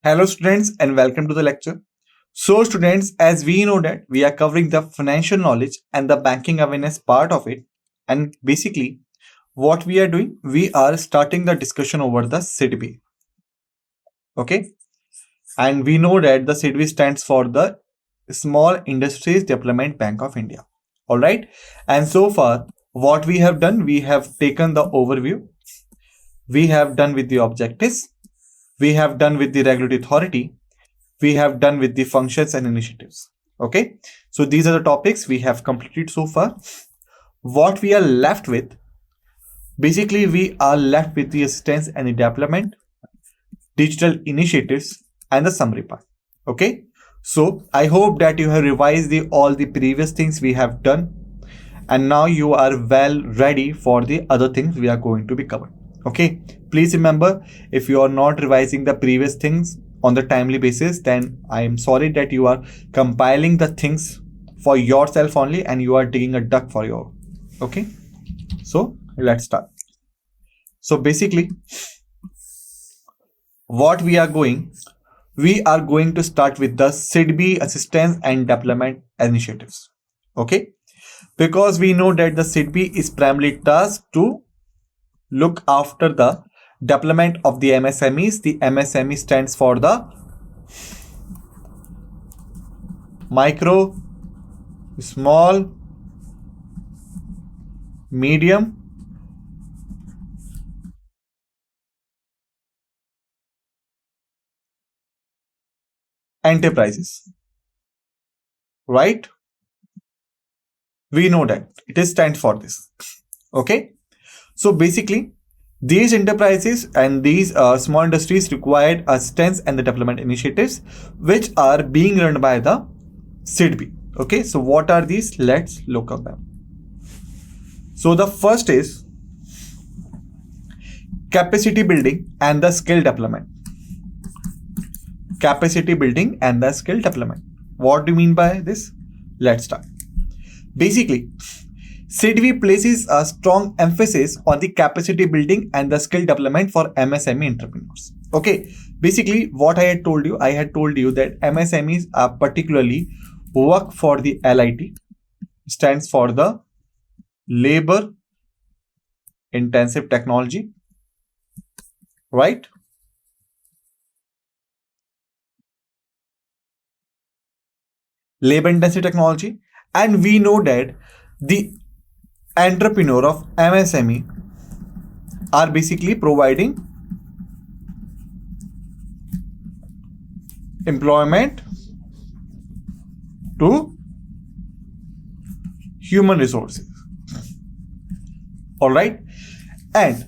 Hello students and welcome to the lecture. So students, as we know that we are covering the financial knowledge and the banking awareness part of it, and basically what we are doing, we are starting the discussion over the SIDB. Okay, and we know that the SIDB stands for the Small Industries Development Bank of India. All right, and so far what we have done, we have taken the overview, we have done with the objectives, we have done with the regulatory authority, we have done with the functions and initiatives. Okay, so these are the topics we have completed so far. What we are left with, basically we are left with the assistance and the development, digital initiatives, and the summary part. Okay, so I hope that you have revised all the previous things we have done, and now you are well ready for the other things we are going to be covered. Okay, please remember, if you are not revising the previous things on the timely basis, then I am sorry that you are compiling the things for yourself only and you are digging a duck for your. Okay, so let's start. So basically what we are going to start with the SIDB assistance and development initiatives. Okay, because we know that the SIDB is primarily tasked to look after the development of the MSMEs. The MSME stands for the micro, small, medium, enterprises, right? We know that it stands for this. Okay, so basically these enterprises and these small industries required assistance and the development initiatives which are being run by the SIDB. Okay, so what are these? Let's look at them. So the first is capacity building and the skill development. Capacity building and the skill development. What do you mean by this? Let's start. Basically, SIDB places a strong emphasis on the capacity building and the skill development for MSME entrepreneurs. Okay, basically what I had told you that MSMEs are particularly work for the LIT, stands for the labor intensive technology, right? Labor intensive technology, and we know that the entrepreneur of MSME are basically providing employment to human resources. All right, and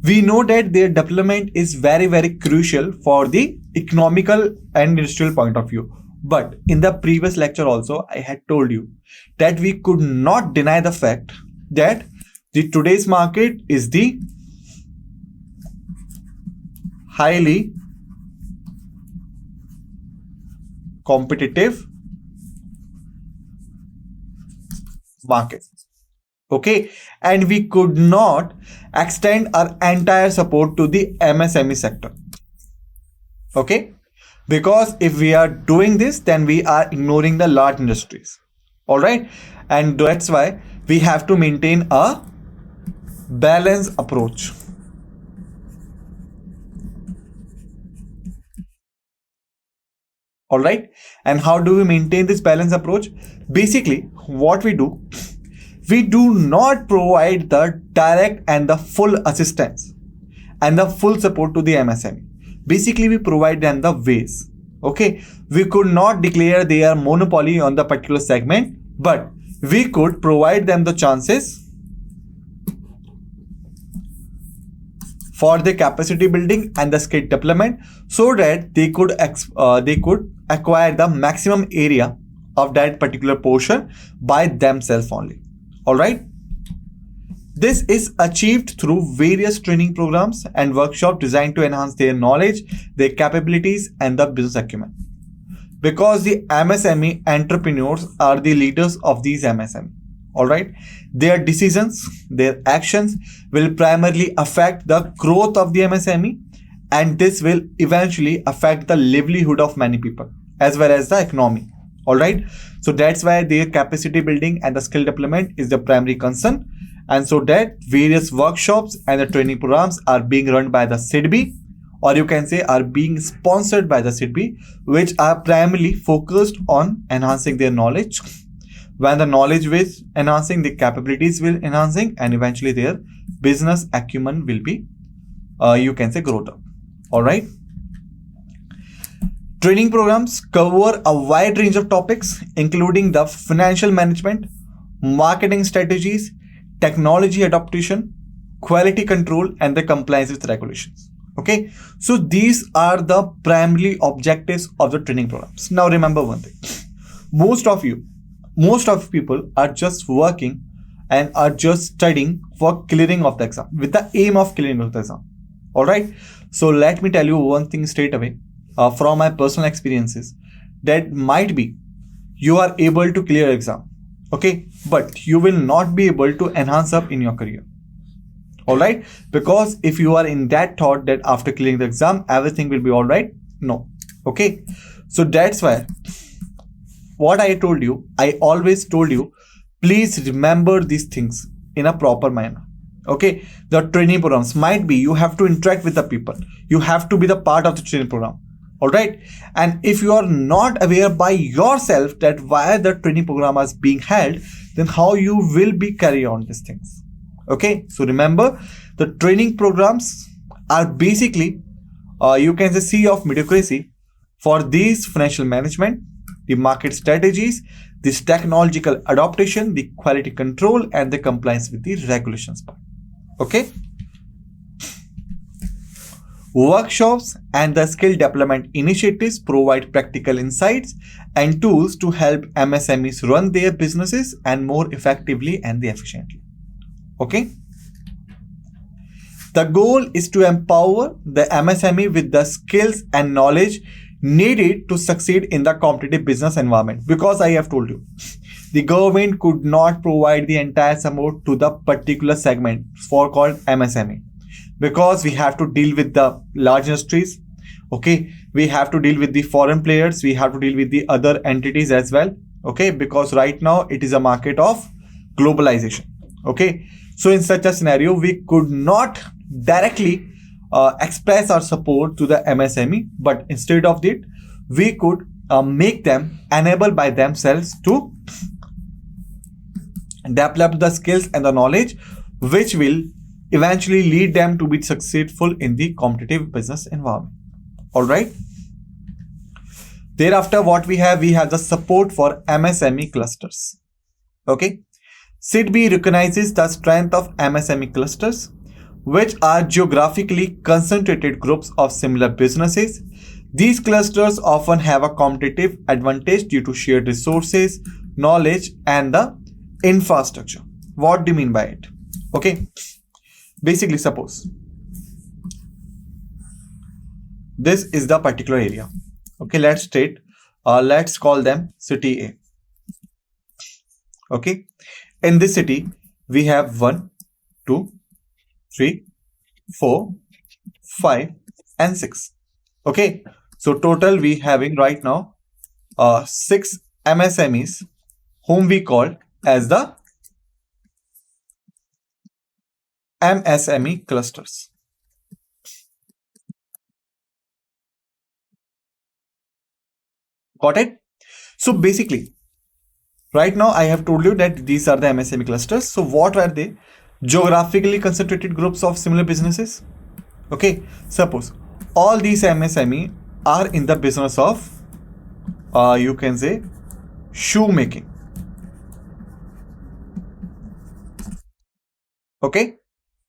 we know that their development is very crucial for the economical and industrial point of view. But in the previous lecture also I had told you that we could not deny the fact that the today's market is the highly competitive market. Okay, and we could not extend our entire support to the MSME sector. Okay, because if we are doing this, then we are ignoring the large industries. All right, and that's why we have to maintain a balanced approach. All right, and how do we maintain this balanced approach? Basically what we do not provide the direct and the full assistance and the full support to the MSME. Basically we provide them the ways. Okay, we could not declare their monopoly on the particular segment, but we could provide them the chances for the capacity building and the skill development so that they could acquire the maximum area of that particular portion by themselves only. All right, this is achieved through various training programs and workshops designed to enhance their knowledge, their capabilities, and the business acumen. Because the MSME entrepreneurs are the leaders of these MSME. All right, their decisions, their actions will primarily affect the growth of the MSME and this will eventually affect the livelihood of many people as well as the economy. All right, so that's why their capacity building and the skill development is the primary concern, and so that various workshops and the training programs are being run by the SATHEE, or you can say are being sponsored by the SATHEE, which are primarily focused on enhancing their knowledge. When the knowledge is enhancing, the capabilities will enhancing, and eventually their business acumen will be you can say growth up. All right, training programs cover a wide range of topics including the financial management, marketing strategies, technology adaptation, quality control, and the compliance with regulations. Okay, so these are the primary objectives of the training programs. Now remember one thing, most of people are just working and are just studying for clearing of the exam with the aim of clearing of the exam. All right, so let me tell you one thing straight away from my personal experiences, that might be you are able to clear exam, okay, but you will not be able to enhance up in your career. All right, because if you are in that thought that after clearing the exam everything will be all right, no. Okay, so that's why what I told you, I always told you, please remember these things in a proper manner. Okay, the training programs might be you have to interact with the people, you have to be the part of the training program. All right, and if you are not aware by yourself that why the training program is being held, then how you will be carry on these things. Okay, so remember, the training programs are basically you can say sea of mediocrity for these financial management, the market strategies, this technological adaptation, the quality control, and the compliance with the regulations part. Okay, workshops and the skill development initiatives provide practical insights and tools to help MSMEs run their businesses and more effectively and efficiently. Okay, the goal is to empower the MSME with the skills and knowledge needed to succeed in the competitive business environment, because I have told you the government could not provide the entire support to the particular segment for called MSME, because we have to deal with the large industries. Okay, we have to deal with the foreign players, we have to deal with the other entities as well. Okay, because right now it is a market of globalization. Okay, so in such a scenario we could not directly express our support to the MSME, but instead of that we could make them enable by themselves to develop the skills and the knowledge which will eventually lead them to be successful in the competitive business environment. All right, thereafter what we have the support for MSME clusters. Okay, SATHEE recognizes the strength of MSME clusters, which are geographically concentrated groups of similar businesses. These clusters often have a competitive advantage due to shared resources, knowledge, and the infrastructure. What do you mean by it? Okay, basically suppose this is the particular area. Okay, let's call them city A. Okay, in this city we have 1, 2, 3, 4, 5, and 6. Okay, so total we having right now 6 MSMEs whom we call as the MSME clusters. Got it? So basically right now I have told you that these are the MSME clusters. So what are they? Geographically concentrated groups of similar businesses. Okay, suppose all these MSME are in the business of you can say shoemaking. Okay,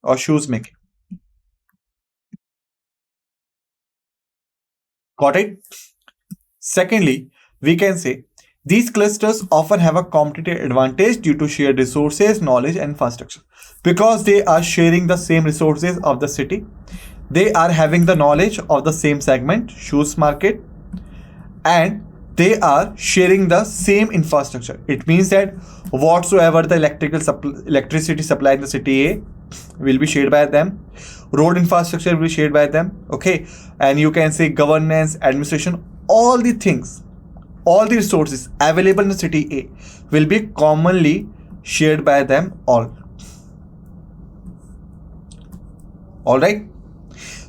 or shoes making. Got it? Secondly, we can say these clusters often have a competitive advantage due to shared resources, knowledge, and infrastructure, because they are sharing the same resources of the city. They are having the knowledge of the same segment, shoes market, and they are sharing the same infrastructure. It means that whatsoever the electricity supply in the city A will be shared by them. road infrastructure will be shared by them, okay, and you can say governance, administration, all the things, all the resources available in city A will be commonly shared by them all. Alright,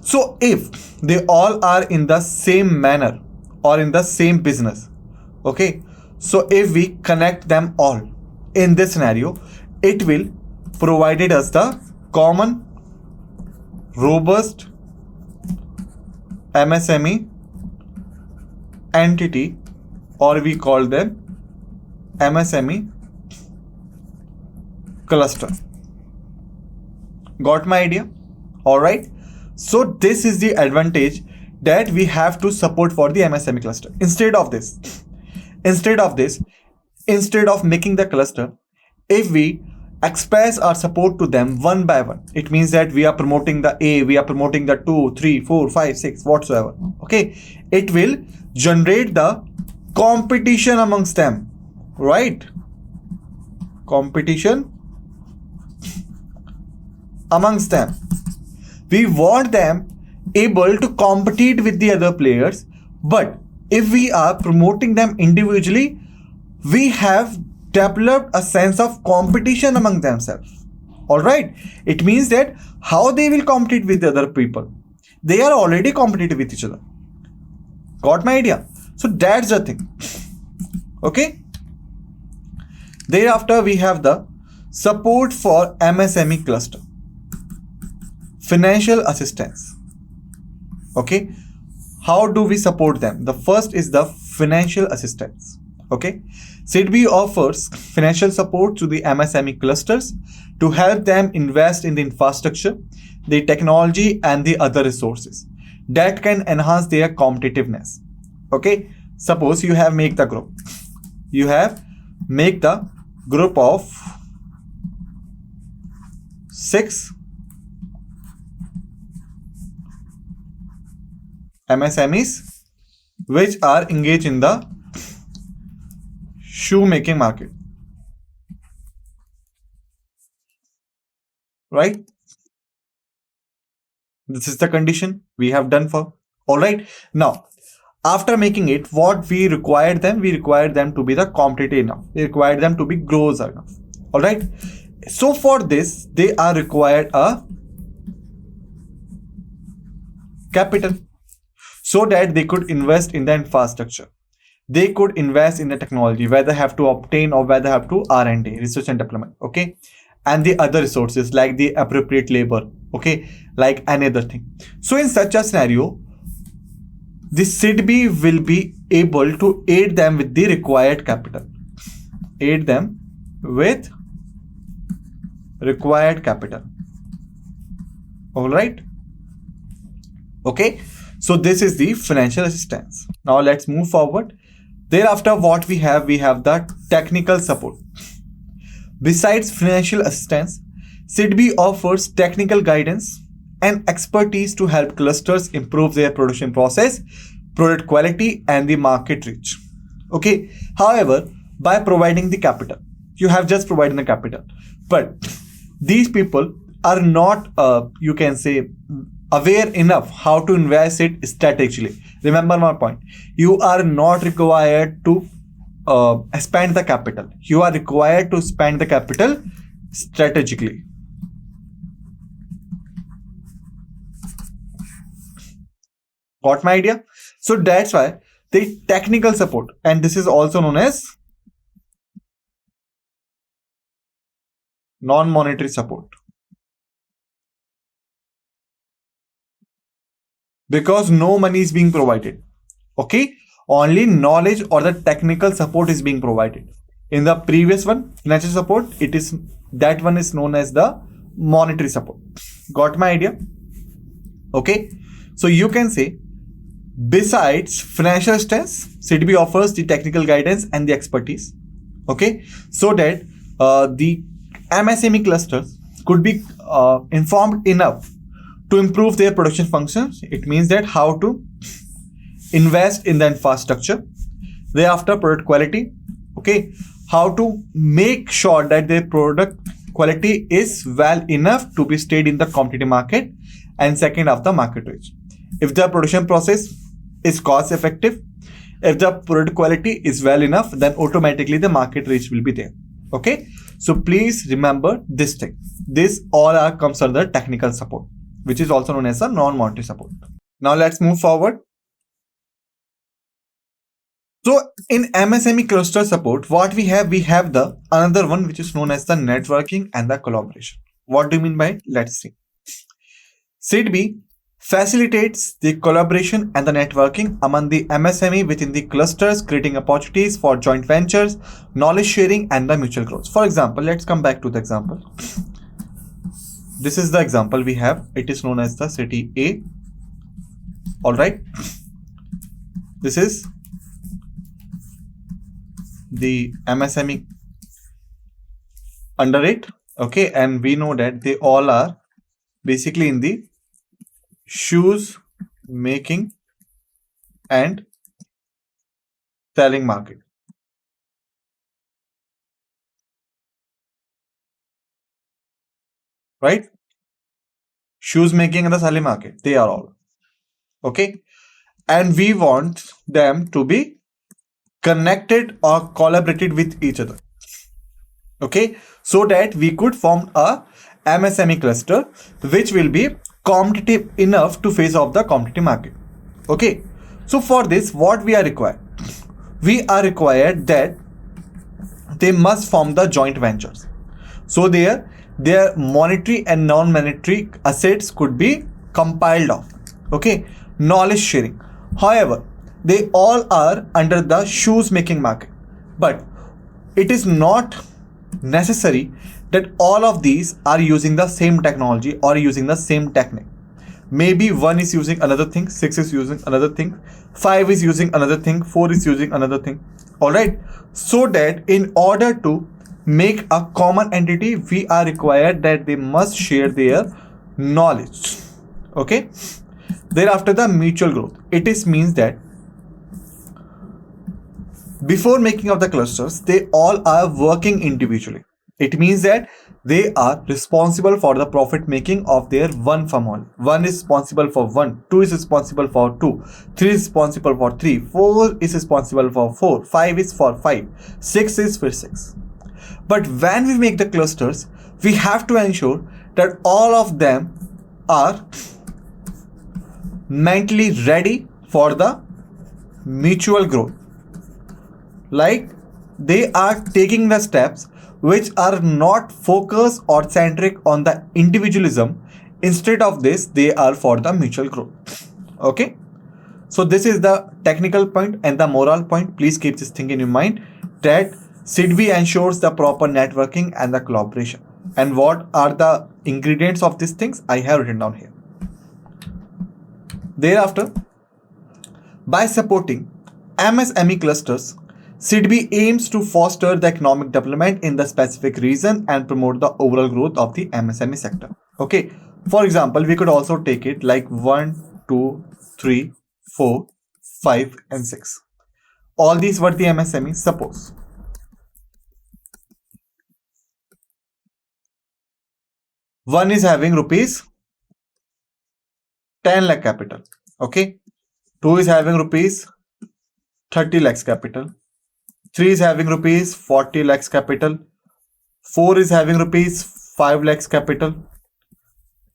so if they all are in the same manner or in the same business, okay, so if we connect them all in this scenario, it will provided us the common robust MSME entity, or we call them MSME cluster. Got my idea? Alright, so this is the advantage that we have to support for the MSME cluster. Instead of making the cluster, if we express our support to them one by one, it means that we are promoting the A, we are promoting the 2, 3, 4, 5, 6, whatsoever, okay, it will generate the competition amongst them, right? Competition amongst them. We want them able to compete with the other players, but if we are promoting them individually, we have developed a sense of competition among themselves. Alright, it means that how they will compete with the other people, they are already competitive with each other. Got my idea? So that's the thing, okay. Thereafter we have the support for MSME cluster. Financial assistance, okay. How do we support them? The first is the financial assistance, okay. SATHEE offers financial support to the MSME clusters to help them invest in the infrastructure, the technology and the other resources that can enhance their competitiveness, okay. Suppose you have make the group of 6 MSMEs which are engaged in the shoemaking market, right? This is the condition we have done for. Alright, now after making it, what we required them? We required them to be the competitive enough. We required them to be gross enough. Alright, so for this they are required a capital, so that they could invest in the infrastructure, they could invest in the technology, whether have to obtain or whether have to R&D, research and development, okay, and the other resources like the appropriate labor, okay, like any other thing. So in such a scenario, the SATHEE will be able to aid them with the required capital. Alright, okay. So this is the financial assistance. Now let's move forward. Thereafter what we have the technical support. Besides financial assistance, SATHEE offers technical guidance and expertise to help clusters improve their production process, product quality and the market reach, okay. However, by providing the capital, you have just provided the capital, but these people are not you can say aware enough how to invest it strategically. Remember my point, you are not required to spend the capital, you are required to spend the capital strategically. Got my idea? So that's why the technical support, and this is also known as non-monetary support, because no money is being provided, okay, only knowledge or the technical support is being provided. In the previous one, financial support, that one is known as the monetary support. Got my idea? Okay, so you can say besides financial assistance, SATHEE offers the technical guidance and the expertise, okay, so that the MSME clusters could be informed enough to improve their production functions. It means that how to invest in the infrastructure, thereafter product quality, okay, how to make sure that their product quality is well enough to be stayed in the competitive market, and second of the market reach. If the production process is cost effective, if the product quality is well enough, then automatically the market reach will be there. Okay, so please remember this thing. This all comes under technical support, which is also known as a non-monetary support. Now let's move forward. So in MSME cluster support, what we have the another one which is known as the networking and the collaboration. What do you mean by it? Let's see. SATHEE facilitates the collaboration and the networking among the MSME within the clusters, creating opportunities for joint ventures, knowledge sharing, and the mutual growth. For example, let's come back to the example. This is the example we have. It is known as the SATHEE-A. All right. This is the MSME under it. Okay, and we know that they all are basically in the shoes making and selling market. Right? Shoes making and the selling market, they are all. Okay, and we want them to be connected or collaborated with each other. Okay, so that we could form a MSME cluster which will be competitive enough to face off the competitive market. Okay, so for this, what we are required? We are required that they must form the joint ventures. So their monetary and non-monetary assets could be compiled off. Okay, knowledge sharing. However, they all are under the shoes making market, but it is not necessary that all of these are using the same technology or using the same technique. Maybe 1 is using another thing, 6 is using another thing, 5 is using another thing, 4 is using another thing. All right, so that in order to make a common entity, we are required that they must share their knowledge. Okay, thereafter the mutual growth. It is means that before making of the clusters, they all are working individually. It means that they are responsible for the profit making of their one firm only. 1 is responsible for 1, 2 is responsible for 2, 3 is responsible for 3, 4 is responsible for 4, 5 is for 5, 6 is for 6. But when we make the clusters, we have to ensure that all of them are mentally ready for the mutual growth. Like they are taking the steps which are not focused or centric on the individualism. Instead of this, they are for the mutual growth. Okay, so this is the technical point and the moral point. Please keep this thing in your mind that SATHEE ensures the proper networking and the collaboration. And what are the ingredients of these things? I have written down here. Thereafter, by supporting MSME clusters, SATHEE aims to foster the economic development in the specific region and promote the overall growth of the MSME sector. Okay, for example, we could also take it like 1, 2, 3, 4, 5, and 6. All these were the MSME. Suppose one is having rupees 10 lakh capital. Okay, 2 is having rupees 30 lakhs capital. 3 is having rupees 40 lakhs capital. 4 is having rupees 5 lakhs capital.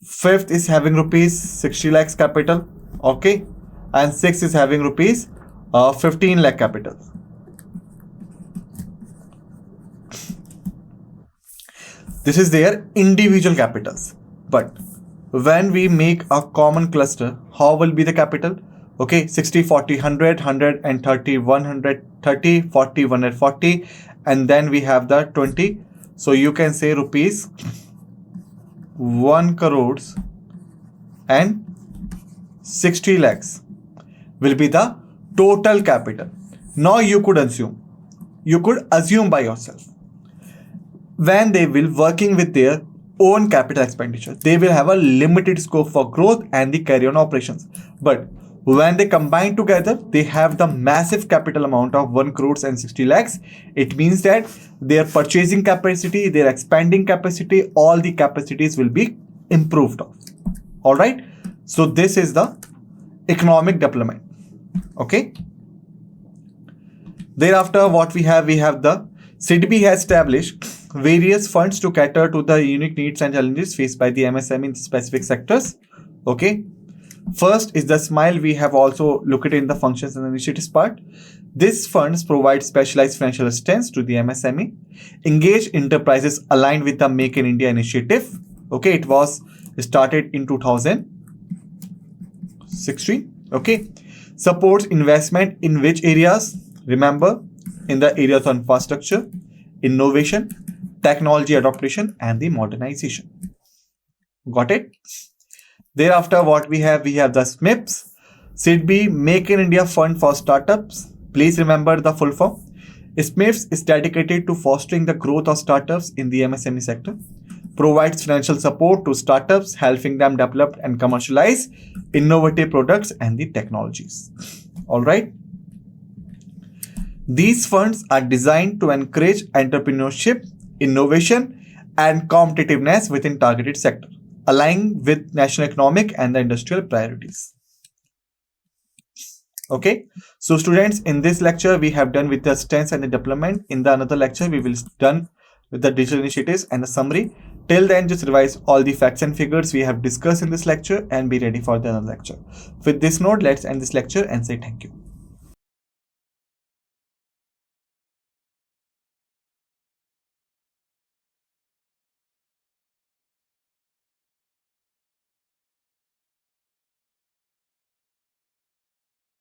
5th is having rupees 60 lakhs capital. Okay, and 6th is having rupees 15 lakh capital. This is their individual capitals. But when we make a common cluster, how will be the capital? Okay, 60, 40, 100, 130, 130, 40, 140, and then we have the 20. So you can say rupees 1 crores and 60 lakhs will be the total capital. Now you could assume by yourself, when they will working with their own capital expenditure, they will have a limited scope for growth and the carry on operations. But When they combine together, they have the massive capital amount of 1 crores and 60 lakhs. It means that their purchasing capacity, their expanding capacity, all the capacities will be improved of. All right. So this is the economic development. Okay. Thereafter, what we have the SIDBI has established various funds to cater to the unique needs and challenges faced by the MSME in specific sectors. Okay. First is the SMILE. We have also looked at in the functions and initiatives part. These funds provide specialized financial assistance to the MSME, engage enterprises aligned with the Make in India initiative. Okay, it was started in 2016. Okay, supports investment in which areas? Remember, in the areas of infrastructure, innovation, technology adaptation, and the modernization. Got it? Thereafter, what we have the SMIPS, SIDBI Make in India Fund for Startups. Please remember the full form. SMIPS is dedicated to fostering the growth of startups in the MSME sector, provides financial support to startups, helping them develop and commercialize innovative products and the technologies. All right. These funds are designed to encourage entrepreneurship, innovation, and competitiveness within targeted sector, aligning with national economic and the industrial priorities. Okay, so students, in this lecture we have done with the strengths and the development. In the another lecture we will done with the digital initiatives and the summary. Till then, just revise all the facts and figures we have discussed in this lecture and be ready for the other lecture. With this note, let's end this lecture and say thank you.